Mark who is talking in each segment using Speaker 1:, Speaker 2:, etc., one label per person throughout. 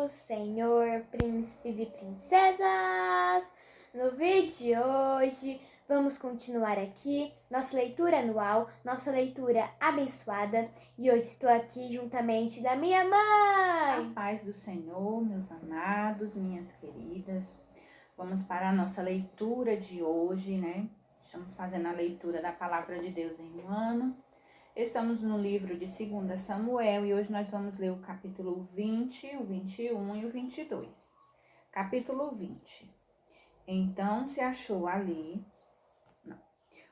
Speaker 1: do Senhor, príncipes e princesas! No vídeo de hoje, vamos continuar aqui nossa leitura anual, nossa leitura abençoada. E hoje estou aqui juntamente da minha mãe!
Speaker 2: A paz do Senhor, meus amados, minhas queridas. Vamos para a nossa leitura de hoje, né? Estamos fazendo a leitura da Palavra de Deus em um ano. Estamos no livro de 2 Samuel e hoje nós vamos ler o capítulo 20, o 21 e o 22. Capítulo 20. Então se achou ali,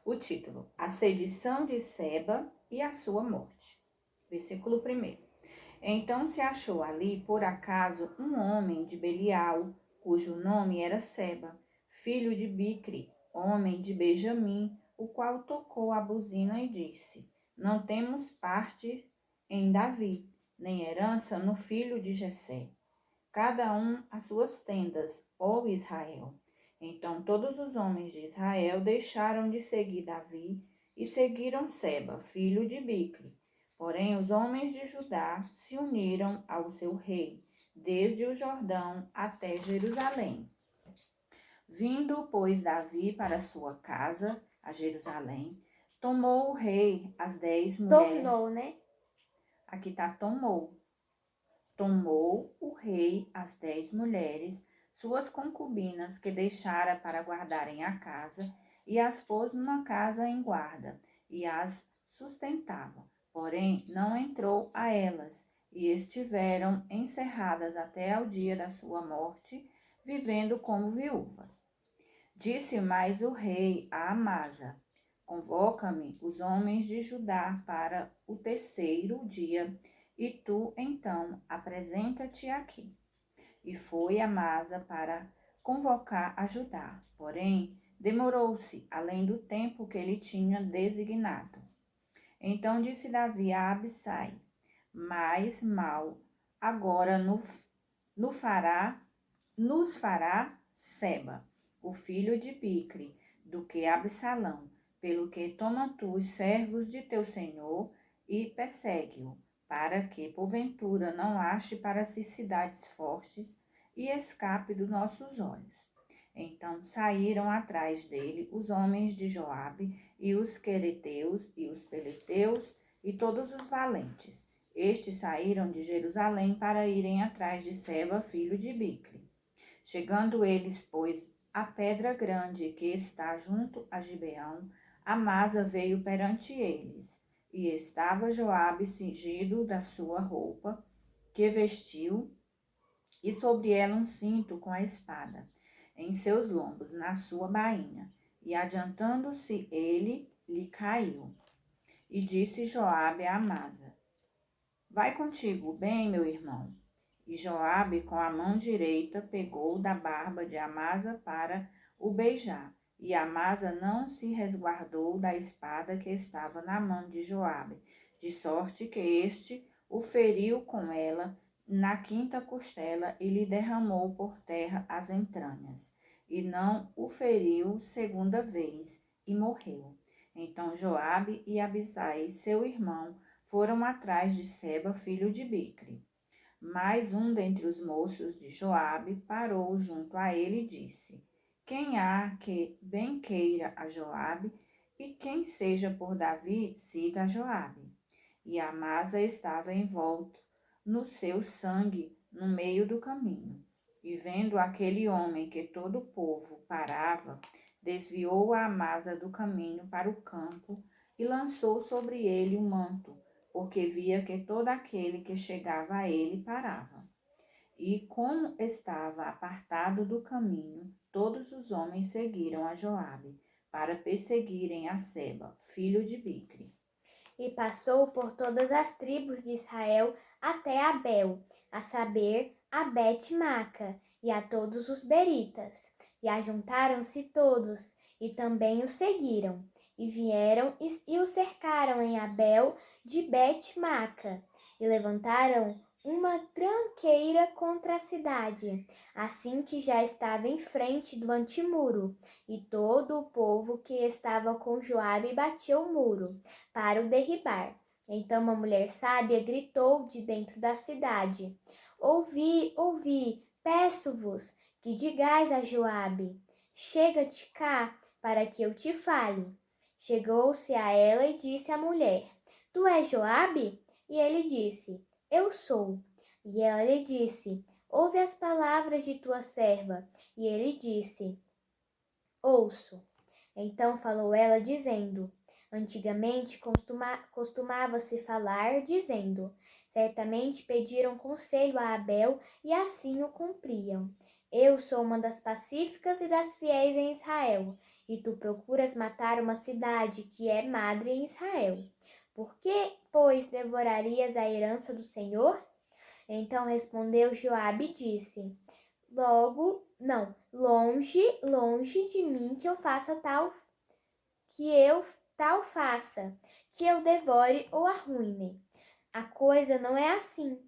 Speaker 2: o título, A Sedição de Seba e a Sua Morte. Versículo 1. Então se achou ali, por acaso, um homem de Belial, cujo nome era Seba, filho de Bicri, homem de Benjamim, o qual tocou a buzina e disse: Não temos parte em Davi, nem herança no filho de Jessé. Cada um as suas tendas, ó Israel. Então todos os homens de Israel deixaram de seguir Davi e seguiram Seba, filho de Bicri. Porém, os homens de Judá se uniram ao seu rei, desde o Jordão até Jerusalém. Vindo, pois, Davi para sua casa, a Jerusalém, tomou o rei as 10 mulheres.
Speaker 1: Tornou, né?
Speaker 2: Aqui está tomou. Tomou o rei as 10 mulheres, suas concubinas, que deixara para guardarem a casa, e as pôs numa casa em guarda, e as sustentava. Porém, não entrou a elas, e estiveram encerradas até ao dia da sua morte, vivendo como viúvas. Disse mais o rei a Amasa: Convoca-me os homens de Judá para o terceiro dia, e tu, então, apresenta-te aqui. E foi Amasa para convocar a Judá, porém, demorou-se além do tempo que ele tinha designado. Então disse Davi a Abissai: Mais mal agora nos fará Seba, o filho de Bicri, do que Absalão, pelo que toma tu os servos de teu senhor e persegue-o, para que, porventura, não ache para si cidades fortes e escape dos nossos olhos. Então saíram atrás dele os homens de Joabe, e os quereteus, e os peleteus, e todos os valentes. Estes saíram de Jerusalém para irem atrás de Seba, filho de Bicri. Chegando eles, pois, à pedra grande que está junto a Gibeão, Amasa veio perante eles, e estava Joabe cingido da sua roupa, que vestiu, e sobre ela um cinto com a espada, em seus lombos, na sua bainha. E adiantando-se ele, lhe caiu. E disse Joabe a Amasa: Vai contigo bem, meu irmão. E Joabe, com a mão direita, pegou da barba de Amasa para o beijar. E Amasa não se resguardou da espada que estava na mão de Joabe, de sorte que este o feriu com ela na quinta costela e lhe derramou por terra as entranhas. E não o feriu segunda vez, e morreu. Então Joabe e Abisai, seu irmão, foram atrás de Seba, filho de Bicri. Mas um dentre os moços de Joabe parou junto a ele e disse: Quem há que bem queira a Joabe, e quem seja por Davi, siga a Joabe. E Amasa estava envolto no seu sangue no meio do caminho. E vendo aquele homem que todo o povo parava, desviou a Amasa do caminho para o campo e lançou sobre ele o manto, porque via que todo aquele que chegava a ele parava. E como estava apartado do caminho, todos os homens seguiram a Joabe, para perseguirem a Seba, filho de Bicri.
Speaker 1: E passou por todas as tribos de Israel até Abel, a saber, a Bet-Maca, e a todos os beritas. E ajuntaram-se todos, e também o seguiram. E vieram e o cercaram em Abel de Bet-Maca, e levantaram uma tranqueira contra a cidade, assim que já estava em frente do antemuro. E todo o povo que estava com Joabe batia o muro para o derribar. Então uma mulher sábia gritou de dentro da cidade: Ouvi, ouvi, peço-vos que digais a Joabe: Chega-te cá, para que eu te fale. Chegou-se a ela e disse à mulher: Tu és Joabe? E ele disse: Eu sou. E ela lhe disse: Ouve as palavras de tua serva. E ele disse: Ouço. Então falou ela, dizendo: Antigamente costumava-se falar, dizendo: Certamente pediram conselho a Abel e assim o cumpriam. Eu sou uma das pacíficas e das fiéis em Israel, e tu procuras matar uma cidade que é madre em Israel. Por que, pois, devorarias a herança do Senhor? Então respondeu Joabe e disse: longe de mim que eu tal faça, que eu devore ou arruine. A coisa não é assim.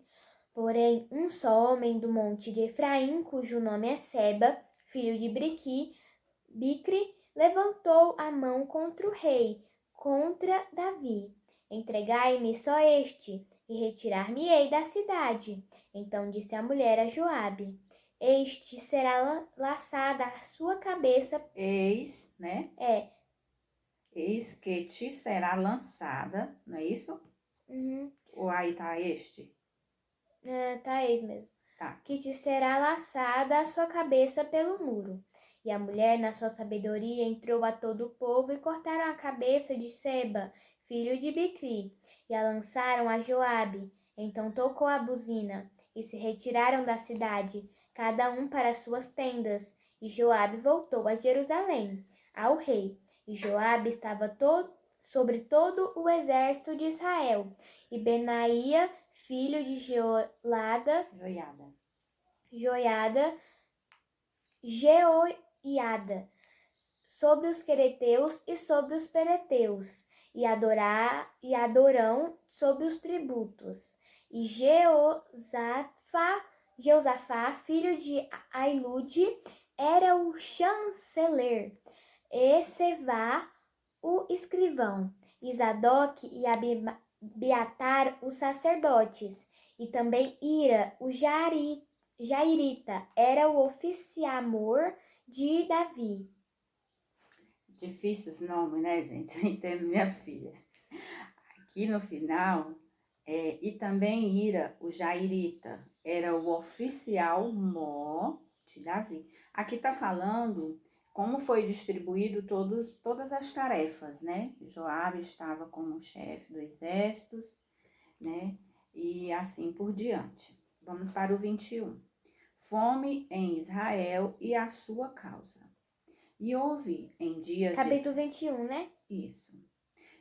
Speaker 1: Porém, um só homem do monte de Efraim, cujo nome é Seba, filho de Bicri, levantou a mão contra o rei, contra Davi. Entregai-me só este, e retirar-me-ei da cidade. Então disse a mulher a Joabe: Este será laçada a sua cabeça.
Speaker 2: Eis, né?
Speaker 1: É.
Speaker 2: Eis que te será lançada, não é isso?
Speaker 1: Uhum.
Speaker 2: Ou aí tá este?
Speaker 1: Tá, eis mesmo.
Speaker 2: Tá.
Speaker 1: Que te será laçada a sua cabeça pelo muro. E a mulher, na sua sabedoria, entrou a todo o povo e cortaram a cabeça de Seba, filho de Bicri, e a lançaram a Joabe. Então tocou a buzina, e se retiraram da cidade, cada um para as suas tendas. E Joabe voltou a Jerusalém, ao rei. E Joabe estava sobre todo o exército de Israel. E Benaía, filho de Jeoiada, sobre os quereteus e sobre os pereteus, e Adorão sobre os tributos, e Jeosafá, filho de Ailude, era o chanceler, e Sevá, o escrivão, e Zadok e Abiatar, os sacerdotes, e também Ira, o Jairita, era o oficiamor de Davi.
Speaker 2: Difícil esse nome, né, gente? Eu entendo, minha filha. Aqui no final, e também Ira, o Jairita, era o oficial mó de Davi. Aqui tá falando como foi distribuído todas as tarefas, né? Joabe estava como chefe do exército, né? E assim por diante. Vamos para o 21. Fome em Israel e a sua causa. E houve em dias
Speaker 1: Capítulo 21, né?
Speaker 2: Isso.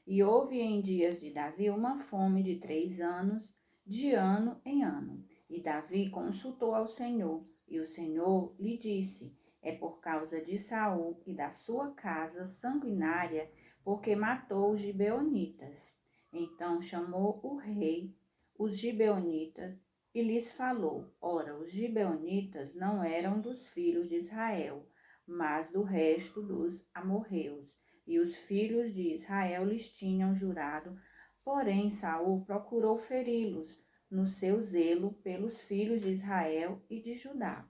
Speaker 2: E houve em dias de Davi uma fome de 3 anos, de ano em ano. E Davi consultou ao Senhor, e o Senhor lhe disse: É por causa de Saul e da sua casa sanguinária, porque matou os gibeonitas. Então chamou o rei os gibeonitas e lhes falou: Ora, os gibeonitas não eram dos filhos de Israel, mas do resto dos amorreus, e os filhos de Israel lhes tinham jurado. Porém, Saul procurou feri-los no seu zelo pelos filhos de Israel e de Judá.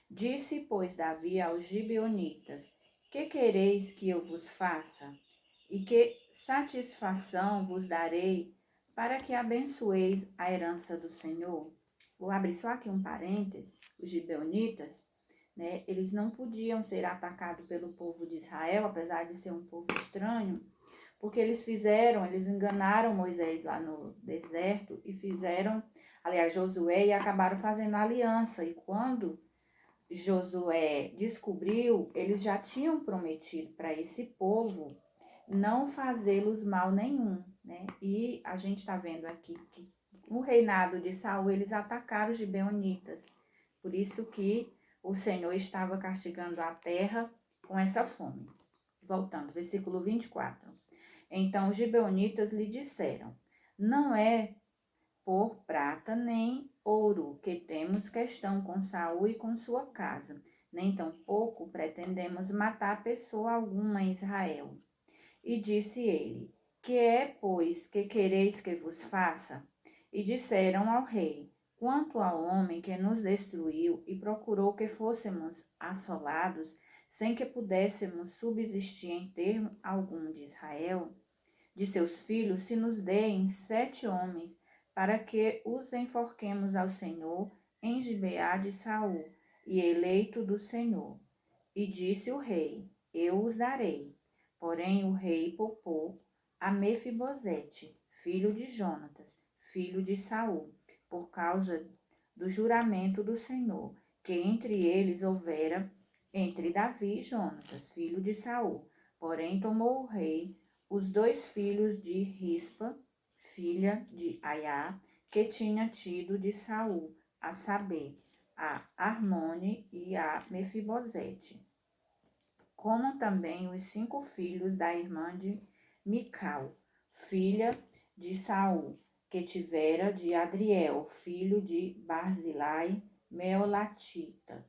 Speaker 2: Disse, pois, Davi aos gibeonitas: Que quereis que eu vos faça? E que satisfação vos darei para que abençoeis a herança do Senhor? Vou abrir só aqui um parêntese. Os gibeonitas, né, eles não podiam ser atacados pelo povo de Israel, apesar de ser um povo estranho, porque eles enganaram Moisés lá no deserto e Josué, e acabaram fazendo aliança. E quando Josué descobriu, eles já tinham prometido para esse povo não fazê-los mal nenhum, né? E a gente está vendo aqui que no reinado de Saul eles atacaram os gibeonitas. Por isso que o Senhor estava castigando a terra com essa fome. Voltando, versículo 24. Então os gibeonitas lhe disseram: Não é por prata nem ouro que temos questão com Saul e com sua casa, nem tampouco pretendemos matar pessoa alguma em Israel. E disse ele: Que é, pois, que quereis que vos faça? E disseram ao rei: Quanto ao homem que nos destruiu e procurou que fôssemos assolados, sem que pudéssemos subsistir em termo algum de Israel, de seus filhos, se nos deem 7 homens, para que os enforquemos ao Senhor em Gibeá de Saul, e eleito do Senhor. E disse o rei: Eu os darei. Porém o rei poupou a Mefibosete, filho de Jonatas, filho de Saul, por causa do juramento do Senhor, que entre eles houvera entre Davi e Jonatas, filho de Saul. Porém tomou o rei os 2 filhos de Rispa, filha de Aiá, que tinha tido de Saul, a saber, a Armone e a Mefibosete, como também os 5 filhos da irmã de Mical, filha de Saul, que tivera de Adriel, filho de Barzilai, Meolatita,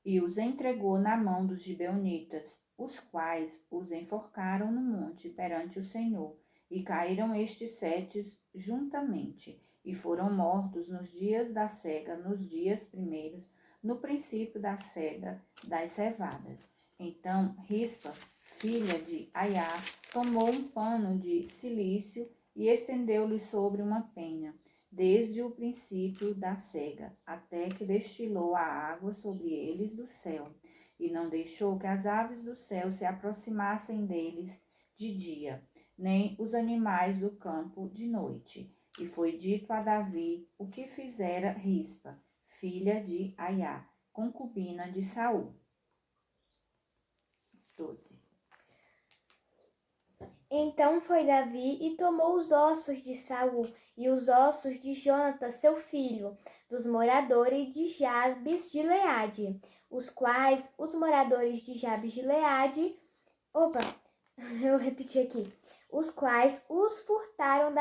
Speaker 2: e os entregou na mão dos gibeonitas, os quais os enforcaram no monte perante o Senhor, e caíram estes 7 juntamente, e foram mortos nos dias da cega, nos dias primeiros, no princípio da cega das cevadas. Então Rispa, filha de Aiá, tomou um pano de cilício e estendeu-lhe sobre uma penha, desde o princípio da cega, até que destilou a água sobre eles do céu, e não deixou que as aves do céu se aproximassem deles de dia, nem os animais do campo de noite. E foi dito a Davi o que fizera Rispa, filha de Aiá, concubina de Saul. 12.
Speaker 1: Então foi Davi e tomou os ossos de Saul e os ossos de Jonatas, seu filho, dos moradores de Jabes de Gileade, os quais os moradores de Jabes de Gileade, eu repeti aqui, os quais os furtaram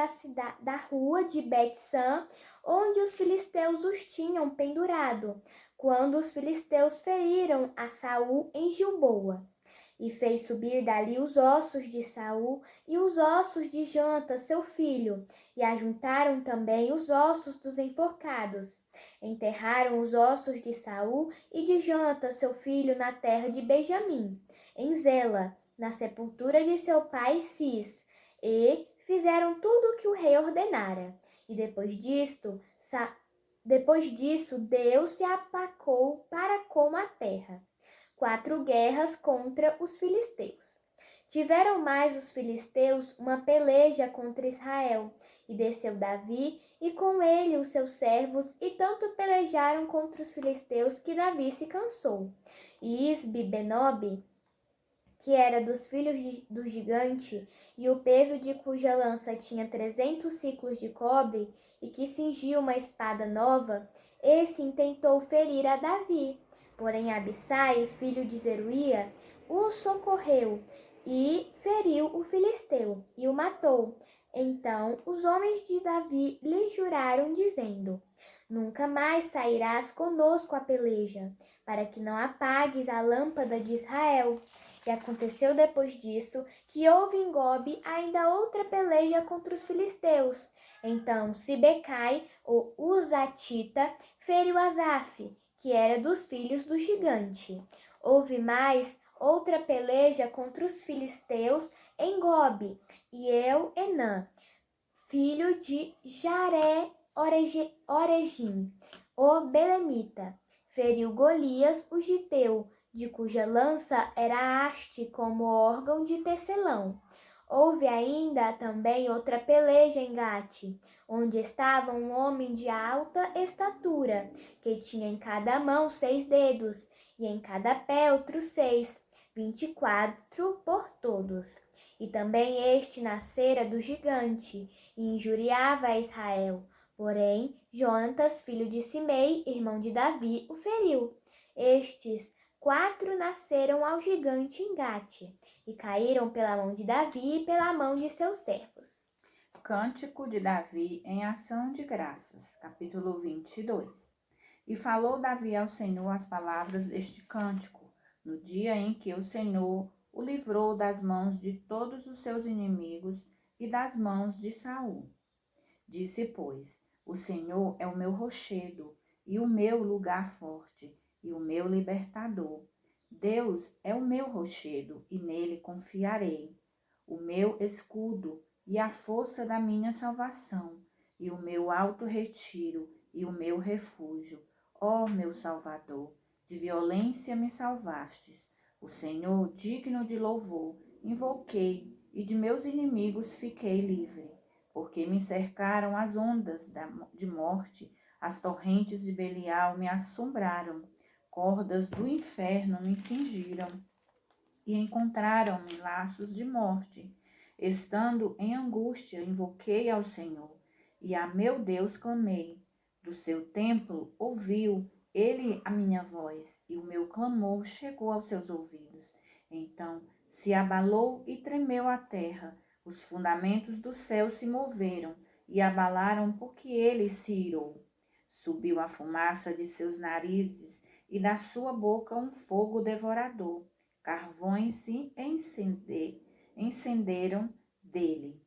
Speaker 1: da rua de Bet-San, onde os filisteus os tinham pendurado, quando os filisteus feriram a Saul em Gilboa. E fez subir dali os ossos de Saul e os ossos de Jonatas, seu filho, e ajuntaram também os ossos dos enforcados. Enterraram os ossos de Saul e de Jonatas, seu filho, na terra de Benjamim, em Zela, na sepultura de seu pai Cis, e fizeram tudo o que o rei ordenara. E depois disso, Deus se apacou para com a terra. 4 guerras contra os filisteus. Tiveram mais os filisteus uma peleja contra Israel, e desceu Davi e com ele os seus servos, e tanto pelejaram contra os filisteus que Davi se cansou. E Isbi-Benob, que era dos filhos do gigante, e o peso de cuja lança tinha 300 ciclos de cobre, e que cingiu uma espada nova, esse intentou ferir a Davi. Porém Abissai, filho de Zeruia, o socorreu e feriu o filisteu e o matou. Então os homens de Davi lhe juraram, dizendo: Nunca mais sairás conosco à peleja, para que não apagues a lâmpada de Israel. E aconteceu depois disso que houve em Gobe ainda outra peleja contra os filisteus. Então Sibecai, o Uzatita, feriu Asaf, que era dos filhos do gigante. Houve mais outra peleja contra os filisteus em Gobe, e Enã, filho de Oregim, o Belemita, feriu Golias, o giteu, de cuja lança era haste como órgão de tecelão. Houve ainda também outra peleja em Gate, onde estava um homem de alta estatura, que tinha em cada mão 6 dedos, e em cada pé outros 6, 24 por todos. E também este nascera do gigante, e injuriava a Israel. Porém, Jonatas, filho de Simei, irmão de Davi, o feriu. Estes 4 nasceram ao gigante em Gate, e caíram pela mão de Davi e pela mão de seus servos.
Speaker 2: Cântico de Davi em ação de graças, capítulo 22. E falou Davi ao Senhor as palavras deste cântico, no dia em que o Senhor o livrou das mãos de todos os seus inimigos, e das mãos de Saul. Disse, pois, o Senhor é o meu rochedo e o meu lugar forte e o meu libertador. Deus é o meu rochedo e nele confiarei, o meu escudo e a força da minha salvação, e o meu alto retiro e o meu refúgio. Ó meu Salvador, de violência me salvastes. O Senhor, digno de louvor, invoquei, e de meus inimigos fiquei livre. Porque me cercaram as ondas de morte, as torrentes de Belial me assombraram, cordas do inferno me cingiram e encontraram-me laços de morte. Estando em angústia, invoquei ao Senhor, e a meu Deus clamei. Do seu templo ouviu ele a minha voz, e o meu clamor chegou aos seus ouvidos. Então se abalou e tremeu a terra, os fundamentos do céu se moveram e abalaram, porque ele se irou. Subiu a fumaça de seus narizes, e da sua boca um fogo devorador. Carvões se encenderam dele.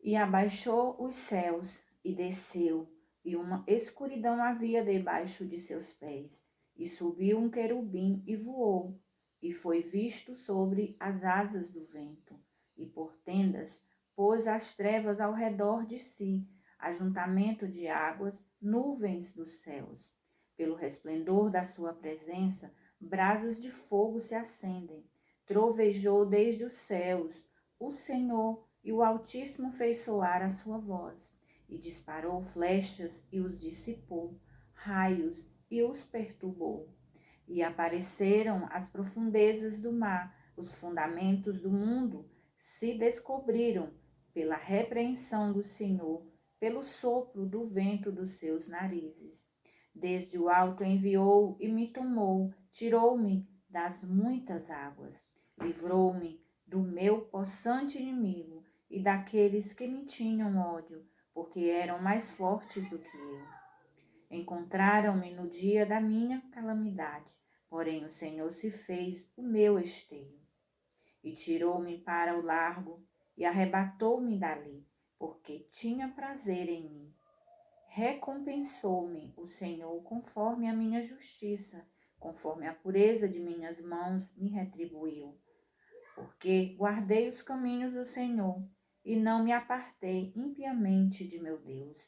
Speaker 2: E abaixou os céus e desceu, e uma escuridão havia debaixo de seus pés. E subiu um querubim e voou, e foi visto sobre as asas do vento. E por tendas pôs as trevas ao redor de si, ajuntamento de águas, nuvens dos céus. Pelo resplendor da sua presença, brasas de fogo se acendem. Trovejou desde os céus o Senhor, e o Altíssimo fez soar a sua voz, e disparou flechas e os dissipou, raios e os perturbou. E apareceram as profundezas do mar, os fundamentos do mundo se descobriram pela repreensão do Senhor, pelo sopro do vento dos seus narizes. Desde o alto enviou e me tomou, tirou-me das muitas águas, livrou-me do meu possante inimigo e daqueles que me tinham ódio, porque eram mais fortes do que eu. Encontraram-me no dia da minha calamidade, porém o Senhor se fez o meu esteio. E tirou-me para o largo e arrebatou-me dali, porque tinha prazer em mim. Recompensou-me o Senhor conforme a minha justiça, conforme a pureza de minhas mãos me retribuiu. Porque guardei os caminhos do Senhor e não me apartei impiamente de meu Deus.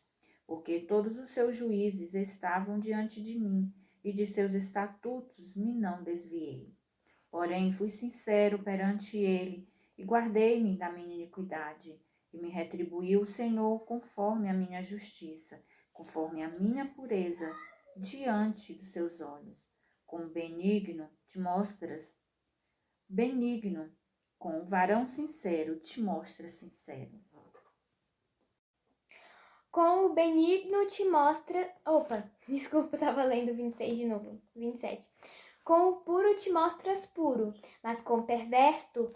Speaker 2: Porque todos os seus juízes estavam diante de mim e de seus estatutos me não desviei. Porém fui sincero perante ele e guardei-me da minha iniquidade. E me retribuiu o Senhor conforme a minha justiça, conforme a minha pureza diante dos seus olhos. Com benigno, com o varão sincero te mostra sincero.
Speaker 1: Com o benigno te mostra... Desculpa, eu tava lendo 26 de novo. 27. Com o puro te mostras puro, mas com o perverso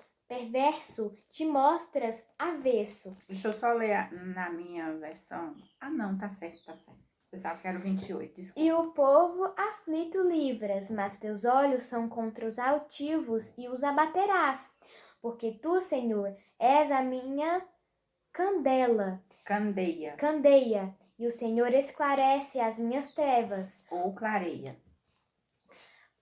Speaker 1: te mostras avesso.
Speaker 2: Deixa eu só ler na minha versão. Ah, não, tá certo. Pensava que era o 28, desculpa.
Speaker 1: E o povo aflito livras, mas teus olhos são contra os altivos e os abaterás. Porque tu, Senhor, és a minha candeia, e o Senhor esclarece as minhas trevas.
Speaker 2: Ou clareia.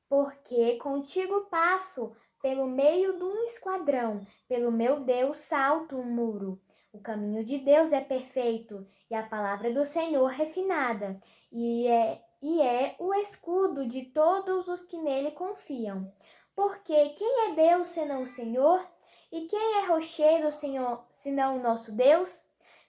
Speaker 1: Porque contigo passo pelo meio de um esquadrão, pelo meu Deus salto um muro. O caminho de Deus é perfeito, e a palavra do Senhor refinada, e é o escudo de todos os que nele confiam. Porque quem é Deus senão o Senhor? E quem é rochedo senão o nosso Deus?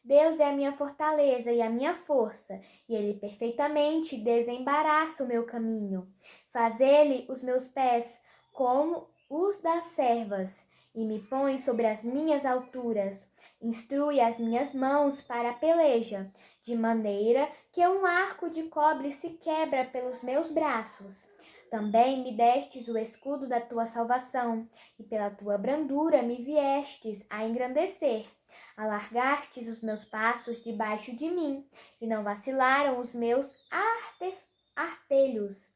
Speaker 1: Deus é a minha fortaleza e a minha força, e ele perfeitamente desembaraça o meu caminho. Faz ele os meus pés como os das servas, e me põe sobre as minhas alturas. Instrui as minhas mãos para a peleja, de maneira que um arco de cobre se quebra pelos meus braços. Também me destes o escudo da tua salvação, e pela tua brandura me viestes a engrandecer. Alargastes os meus passos debaixo de mim, e não vacilaram os meus artelhos.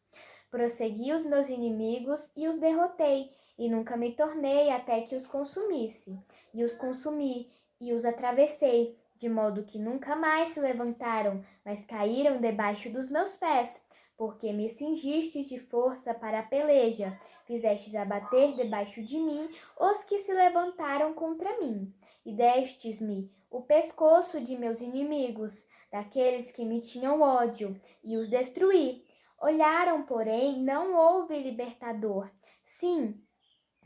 Speaker 1: Prossegui os meus inimigos e os derrotei, e nunca me tornei até que os consumisse. E os consumi, e os atravessei, de modo que nunca mais se levantaram, mas caíram debaixo dos meus pés. Porque me cingistes de força para a peleja, fizestes abater debaixo de mim os que se levantaram contra mim, e destes-me o pescoço de meus inimigos, daqueles que me tinham ódio, e os destruí. Olharam, porém, não houve libertador. Sim,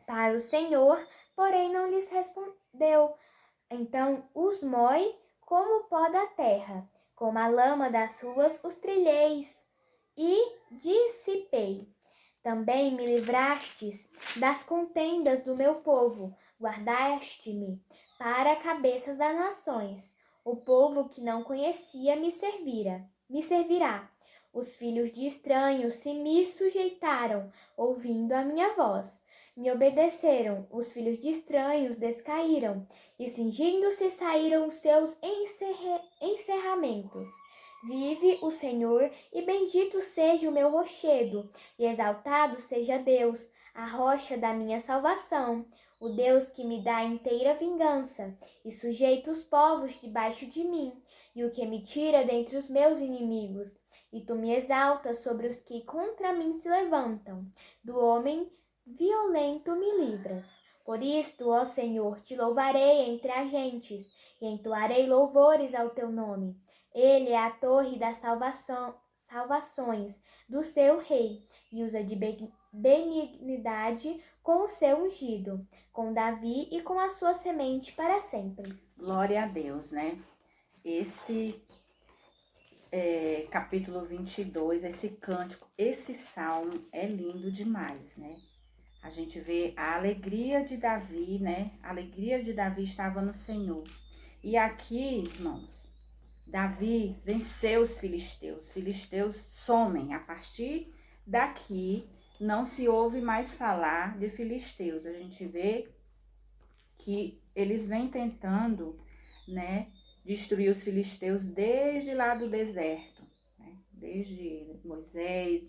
Speaker 1: para o Senhor, porém não lhes respondeu. Então os mói como o pó da terra, como a lama das ruas os trilheis, e dissipei. Também me livrastes das contendas do meu povo, guardaste-me para cabeças das nações. O povo que não conhecia me servirá. Os filhos de estranhos se me sujeitaram, ouvindo a minha voz. Me obedeceram, os filhos de estranhos descaíram, e cingindo-se saíram os seus encerramentos. Vive o Senhor, e bendito seja o meu rochedo, e exaltado seja Deus, a rocha da minha salvação, o Deus que me dá inteira vingança, e sujeita os povos debaixo de mim, e o que me tira dentre os meus inimigos. E tu me exaltas sobre os que contra mim se levantam. Do homem violento me livras. Por isto, ó Senhor, te louvarei entre as gentes, e entoarei louvores ao teu nome. Ele é a torre das salvações do seu rei, e usa de benignidade com o seu ungido, com Davi e com a sua semente para sempre.
Speaker 2: Glória a Deus, né? Esse capítulo 22, esse cântico, esse salmo é lindo demais, né? A gente vê a alegria de Davi, né? A alegria de Davi estava no Senhor. E aqui, irmãos, Davi venceu os filisteus. Os filisteus somem. A partir daqui, não se ouve mais falar de filisteus. A gente vê que eles vêm tentando, né, destruir os filisteus desde lá do deserto, né? Desde Moisés,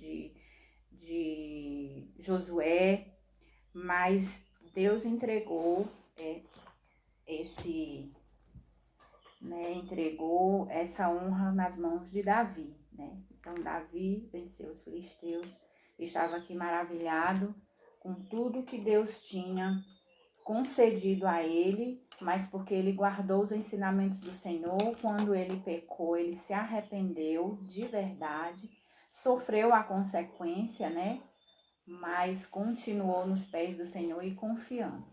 Speaker 2: de Josué, mas Deus entregou entregou essa honra nas mãos de Davi, né? Então Davi venceu os filisteus, estava aqui maravilhado com tudo que Deus tinha concedido a ele, mas porque ele guardou os ensinamentos do Senhor, quando ele pecou, ele se arrependeu de verdade, sofreu a consequência, né? Mas continuou nos pés do Senhor e confiando.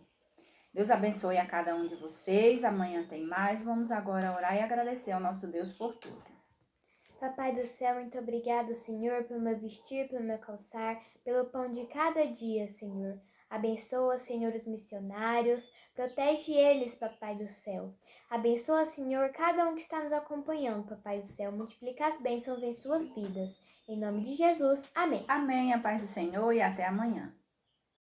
Speaker 2: Deus abençoe a cada um de vocês. Amanhã tem mais. Vamos agora orar e agradecer ao nosso Deus por tudo.
Speaker 1: Papai do céu, muito obrigado, Senhor, pelo meu vestir, pelo meu calçar, pelo pão de cada dia, Senhor. Abençoa, Senhor, os missionários, protege eles, Papai do céu. Abençoa, Senhor, cada um que está nos acompanhando, Papai do céu. Multiplica as bênçãos em suas vidas. Em nome de Jesus, amém.
Speaker 2: Amém, a paz do Senhor e até amanhã.